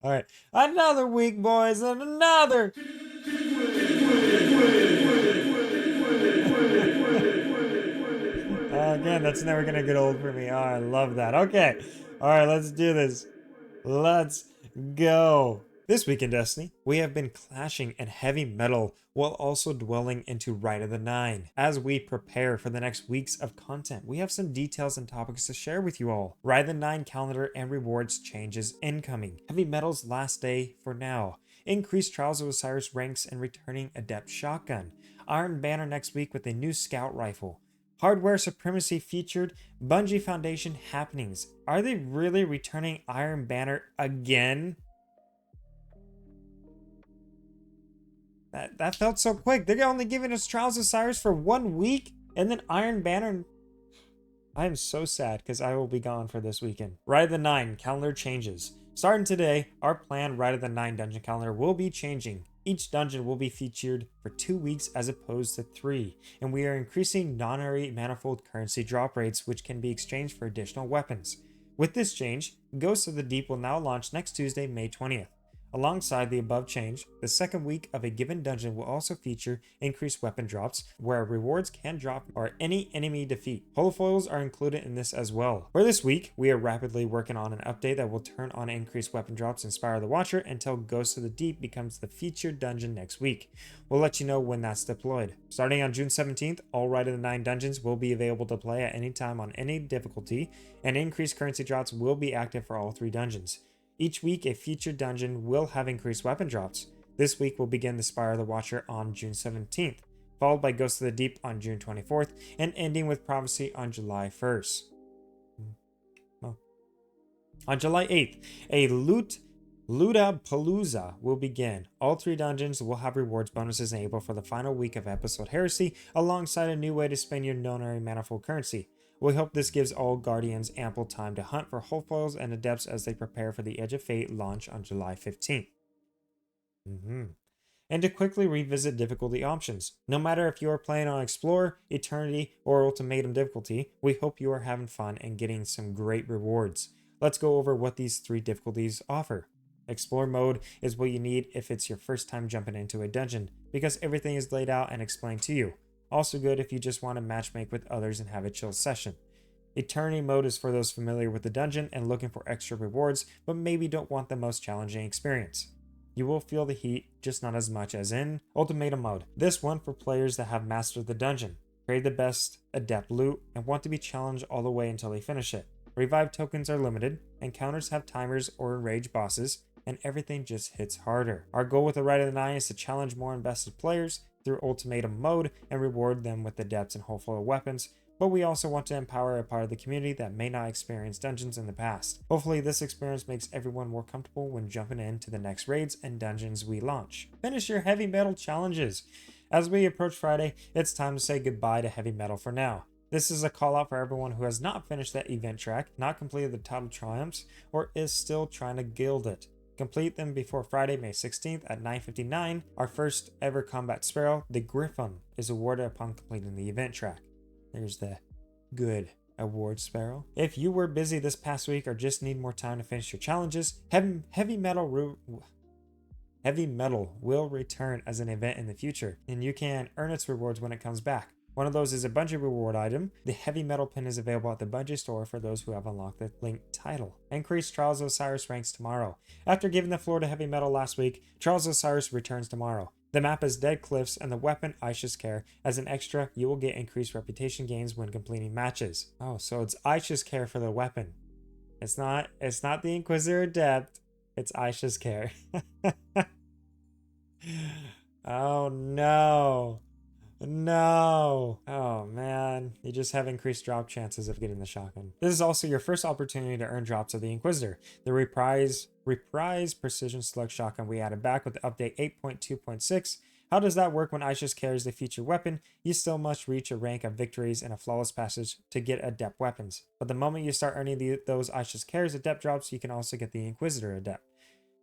All right, another week, boys, and another. Again, that's never gonna get old for me. Oh, I love that. Okay, all right, let's do this. Let's go. This week in Destiny, we have been clashing in heavy metal while also dwelling into Rite of the Nine. As we prepare for the next weeks of content, we have some details and topics to share with you all. Rite of the Nine calendar and rewards changes incoming. Heavy metal's last day for now. Increased Trials of Osiris ranks and returning Adept Shotgun. Iron Banner next week with a new Scout Rifle. Hardware Supremacy featured Bungie Foundation happenings. Are they really returning Iron Banner again? That felt so quick. They're only giving us Trials of Cyrus for 1 week and then Iron Banner. I am so sad because I will be gone for this weekend. Rite of the Nine calendar changes. Starting today, our planned Rite of the Nine dungeon calendar will be changing. Each dungeon will be featured for 2 weeks as opposed to 3, and we are increasing non-area manifold currency drop rates, which can be exchanged for additional weapons. With this change, Ghosts of the Deep will now launch next Tuesday, May 20th. Alongside the above change, the second week of a given dungeon will also feature increased weapon drops, where rewards can drop or any enemy defeat. Holofoils are included in this as well. For this week, we are rapidly working on an update that will turn on increased weapon drops in Spire of the Watcher until Ghost of the Deep becomes the featured dungeon next week. We'll let you know when that's deployed. Starting on June 17th, all Rite of the Nine dungeons will be available to play at any time on any difficulty, and increased currency drops will be active for all 3 dungeons. Each week, a featured dungeon will have increased weapon drops. This week will begin the Spire of the Watcher on June 17th, followed by Ghost of the Deep on June 24th, and ending with Prophecy on July 1st. Oh. On July 8th, a Lootapalooza will begin. All 3 dungeons will have rewards bonuses enabled for the final week of Episode Heresy, alongside a new way to spend your non-area manifold currency. We hope this gives all Guardians ample time to hunt for Holofoils and Adepts as they prepare for the Edge of Fate launch on July 15th. And to quickly revisit difficulty options. No matter if you are playing on Explorer, Eternity, or Ultimatum difficulty, we hope you are having fun and getting some great rewards. Let's go over what these 3 difficulties offer. Explore mode is what you need if it's your first time jumping into a dungeon, because everything is laid out and explained to you. Also good if you just want to matchmake with others and have a chill session. Eternity mode is for those familiar with the dungeon and looking for extra rewards, but maybe don't want the most challenging experience. You will feel the heat, just not as much as in Ultimatum mode. This one for players that have mastered the dungeon, create the best adept loot, and want to be challenged all the way until they finish it. Revive tokens are limited, encounters have timers or enraged bosses, and everything just hits harder. Our goal with the Rite of the Nine is to challenge more invested players through Ultimatum mode and reward them with adepts and Holofoil weapons, but we also want to empower a part of the community that may not experience dungeons in the past. Hopefully this experience makes everyone more comfortable when jumping into the next raids and dungeons we launch. Finish your heavy metal challenges. As we approach Friday, it's time to say goodbye to heavy metal for now. This is a call out for everyone who has not finished that event track, not completed the Title Triumphs, or is still trying to guild it. Complete them before Friday, May 16th at 9:59. Our first ever combat sparrow, the Griffon, is awarded upon completing the event track. There's the good award sparrow. If you were busy this past week or just need more time to finish your challenges, heavy metal will return as an event in the future, and you can earn its rewards when it comes back. One of those is a Bungie reward item. The heavy metal pin is available at the Bungie store for those who have unlocked the linked title. Increased Trials of Osiris ranks tomorrow. After giving the floor to heavy metal last week, Trials of Osiris returns tomorrow. The map is Dead Cliffs, and the weapon Aisha's Care. As an extra, you will get increased reputation gains when completing matches. Oh, so it's Aisha's Care for the weapon. It's not the Inquisitor Adept. It's Aisha's Care. Oh no. No. Oh man. You just have increased drop chances of getting the shotgun. This is also your first opportunity to earn drops of the Inquisitor. The reprise precision select shotgun we added back with the update 8.2.6. How does that work when Aisha's carries the featured weapon? You still must reach a rank of victories and a flawless passage to get adept weapons. But the moment you start earning those Aisha's carries adept drops, you can also get the Inquisitor adept.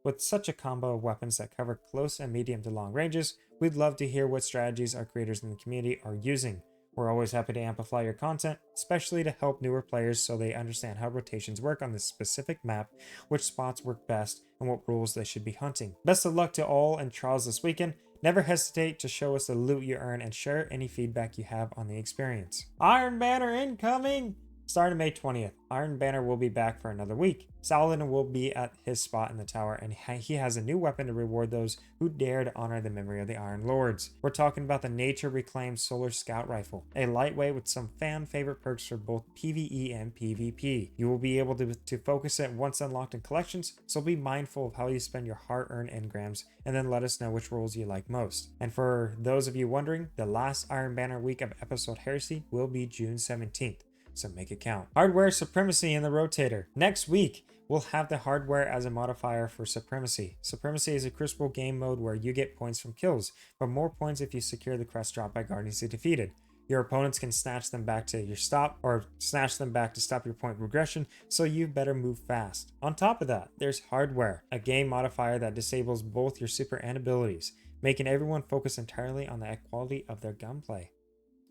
With such a combo of weapons that cover close and medium to long ranges, we'd love to hear what strategies our creators in the community are using. We're always happy to amplify your content, especially to help newer players so they understand how rotations work on this specific map, which spots work best, and and what rules they should be hunting. Best of luck to all in trials this weekend. Never hesitate to show us the loot you earn and share any feedback you have on the experience. Iron Banner incoming! Starting May 20th, Iron Banner will be back for another week. Saladin will be at his spot in the tower, and he has a new weapon to reward those who dare to honor the memory of the Iron Lords. We're talking about the Nature Reclaimed Solar Scout Rifle, a lightweight with some fan favorite perks for both PvE and PvP. You will be able to focus it once unlocked in collections, so be mindful of how you spend your hard-earned engrams, and then let us know which roles you like most. And for those of you wondering, the last Iron Banner week of Episode Heresy will be June 17th. So make it count. Hardware Supremacy in the Rotator. Next week, we'll have the hardware as a modifier for Supremacy. Supremacy is a crucible game mode where you get points from kills, but more points if you secure the crest dropped by Guardians you defeated. Your opponents can snatch them back to your stop, or snatch them back to stop your point progression, so you better move fast. On top of that, there's Hardware, a game modifier that disables both your super and abilities, making everyone focus entirely on the quality of their gunplay.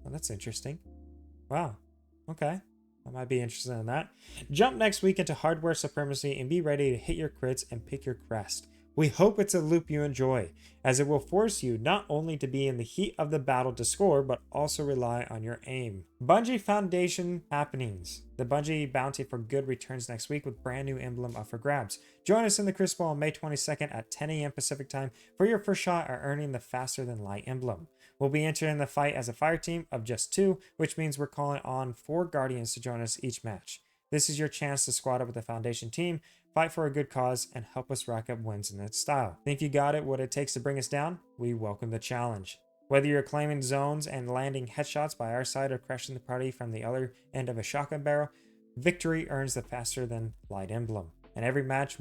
Well, that's interesting. Wow. Okay, I might be interested in that. Jump next week into Hardware Supremacy and be ready to hit your crits and pick your crest. We hope it's a loop you enjoy, as it will force you not only to be in the heat of the battle to score, but also rely on your aim. Bungie Foundation happenings. The Bungie Bounty for Good returns next week with brand new emblem up for grabs. Join us in the Crucible on May 22nd at 10 a.m. Pacific time for your first shot at earning the Faster Than Light emblem. We'll be entering the fight as a fire team of just 2, which means we're calling on 4 Guardians to join us each match. This is your chance to squad up with the Foundation team, fight for a good cause, and help us rack up wins in its style. Think you got it, what it takes to bring us down? We welcome the challenge. Whether you're claiming zones and landing headshots by our side or crashing the party from the other end of a shotgun barrel, victory earns the Faster Than Light emblem. And every match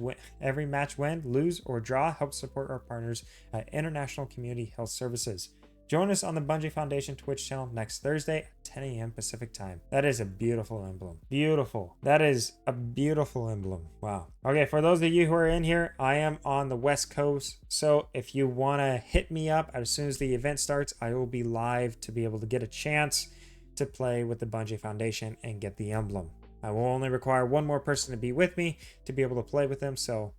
win, lose, or draw helps support our partners at International Community Health Services. Join us on the Bungie Foundation Twitch channel next Thursday at 10 a.m. Pacific time. That is a beautiful emblem. Beautiful. That is a beautiful emblem. Wow. Okay, for those of you who are in here, I am on the West Coast. So if you want to hit me up as soon as the event starts, I will be live to be able to get a chance to play with the Bungie Foundation and get the emblem. I will only require one more person to be with me to be able to play with them. So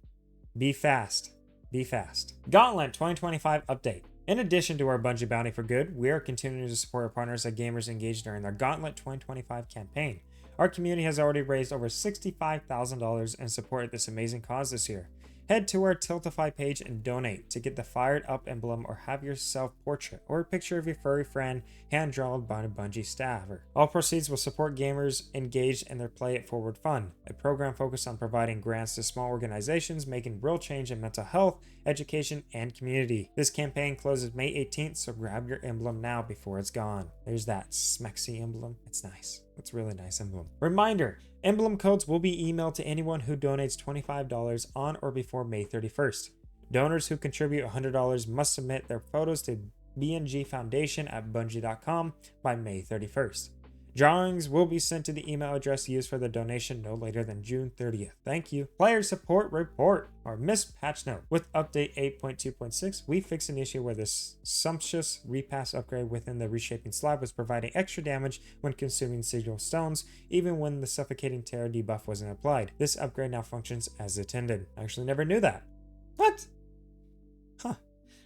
be fast. Be fast. Gauntlet 2025 update. In addition to our Bungie Bounty for Good, we are continuing to support our partners at Gamers Engaged during their Gauntlet 2025 campaign. Our community has already raised over $65,000 and supported this amazing cause this year. Head to our Tiltify page and donate to get the Fired Up emblem or have your self-portrait or a picture of your furry friend hand-drawn by a Bungie staffer. All proceeds will support gamers engaged in their Play It Forward Fund, a program focused on providing grants to small organizations making real change in mental health, education, and community. This campaign closes May 18th, so grab your emblem now before it's gone. There's that Smexy emblem. It's nice. It's a really nice emblem. Reminder, emblem codes will be emailed to anyone who donates $25 on or before May 31st. Donors who contribute $100 must submit their photos to bngfoundation@bungie.com by May 31st. Drawings will be sent to the email address used for the donation no later than June 30th. Thank you. Player Support Report, or missed patch note. With update 8.2.6, we fixed an issue where the sumptuous repass upgrade within the reshaping slab was providing extra damage when consuming sigil stones, even when the suffocating terror debuff wasn't applied. This upgrade now functions as intended. I actually never knew that. What? Huh.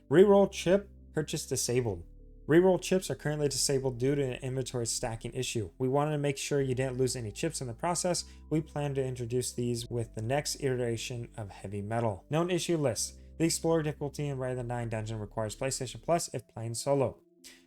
Reroll chip purchase disabled. Reroll chips are currently disabled due to an inventory stacking issue. We wanted to make sure you didn't lose any chips in the process. We plan to introduce these with the next iteration of Heavy Metal. Known issue list. The Explorer difficulty in Rite of the Nine dungeon requires PlayStation Plus if playing solo.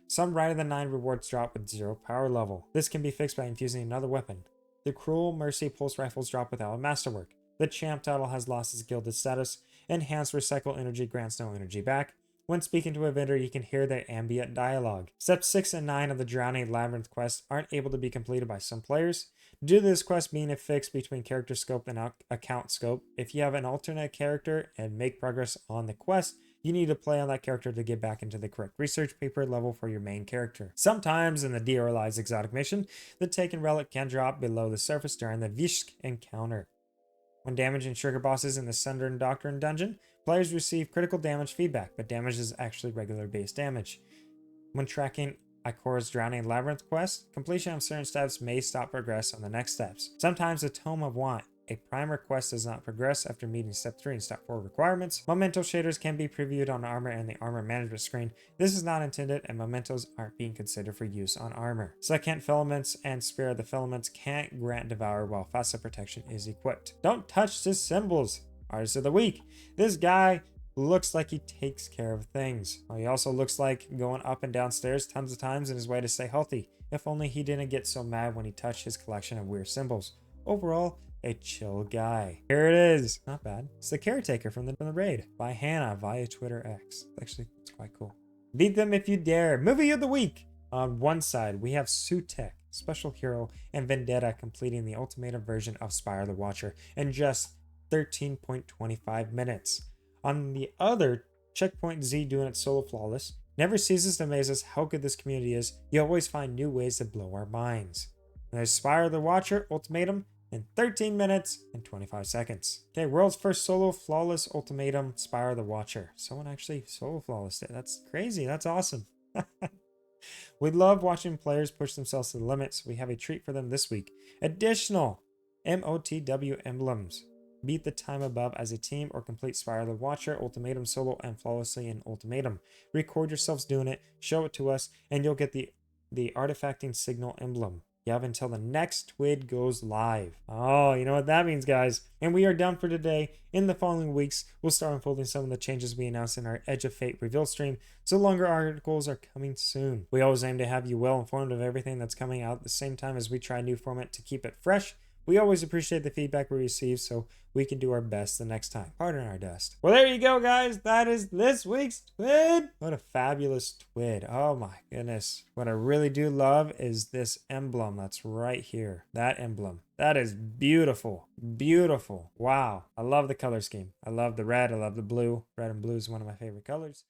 Some Rite of the Nine rewards drop with 0 power level. This can be fixed by infusing another weapon. The Cruel Mercy pulse rifles drop without a masterwork. The Champ title has lost its gilded status. Enhanced Recycle Energy grants no energy back. When speaking to a vendor, you can hear their ambient dialogue. Steps 6 and 9 of the Drowning Labyrinth quest aren't able to be completed by some players. Due to this quest being a fix between character scope and account scope, if you have an alternate character and make progress on the quest, you need to play on that character to get back into the correct research paper level for your main character. Sometimes in the Demoralized Exotic mission, the Taken Relic can drop below the surface during the Vishk encounter. When damaging trigger bosses in the Sundern Doctrine dungeon, players receive critical damage feedback, but damage is actually regular base damage. When tracking Ikora's Drowning Labyrinth quest, completion of certain steps may stop progress on the next steps. Sometimes the Tome of Want, A primer quest does not progress after meeting step 3 and step 4 requirements. Memento shaders can be previewed on armor and the armor management screen. This is not intended, and mementos aren't being considered for use on armor. Second, filaments and Spear of the Filaments can't grant Devour while Facet Protection is equipped. Don't touch the symbols. Artist of the Week. This guy looks like he takes care of things. Well, he also looks like going up and down stairs tons of times in his way to stay healthy. If only he didn't get so mad when he touched his collection of weird symbols. Overall, a chill guy. Here it is. Not bad. It's the Caretaker from the raid by Hannah via Twitter X. Actually, it's quite cool. Beat them if you dare. Movie of the week. On one side, we have Sutek, Special Hero, and Vendetta completing the ultimatum version of Spire the Watcher in just 13.25 minutes. On the other, Checkpoint Z doing it solo flawless. Never ceases to amaze us how good this community is. You always find new ways to blow our minds. And there's Spire the Watcher Ultimatum in 13 minutes and 25 seconds. Okay, world's first solo flawless ultimatum, Spire the Watcher. Someone actually solo flawless it. That's crazy. That's awesome. We love watching players push themselves to the limits. We have a treat for them this week. Additional MOTW emblems. Beat the time above as a team or complete Spire the Watcher, Ultimatum solo, and flawlessly in Ultimatum. Record yourselves doing it, show it to us, and you'll get the artifacting signal emblem. You have until the next TWID goes live. Oh, you know what that means, guys. And we are done for today. In the following weeks, we'll start unfolding some of the changes we announced in our Edge of Fate reveal stream, so longer articles are coming soon. We always aim to have you well informed of everything that's coming out at the same time as we try a new format to keep it fresh. We always appreciate the feedback we receive, so we can do our best the next time. Pardon our dust. Well, there you go, guys. That is this week's TWID. What a fabulous TWID. Oh my goodness. What I really do love is this emblem that's right here. That emblem. That is beautiful. Beautiful. Wow. I love the color scheme. I love the red. I love the blue. Red and blue is one of my favorite colors.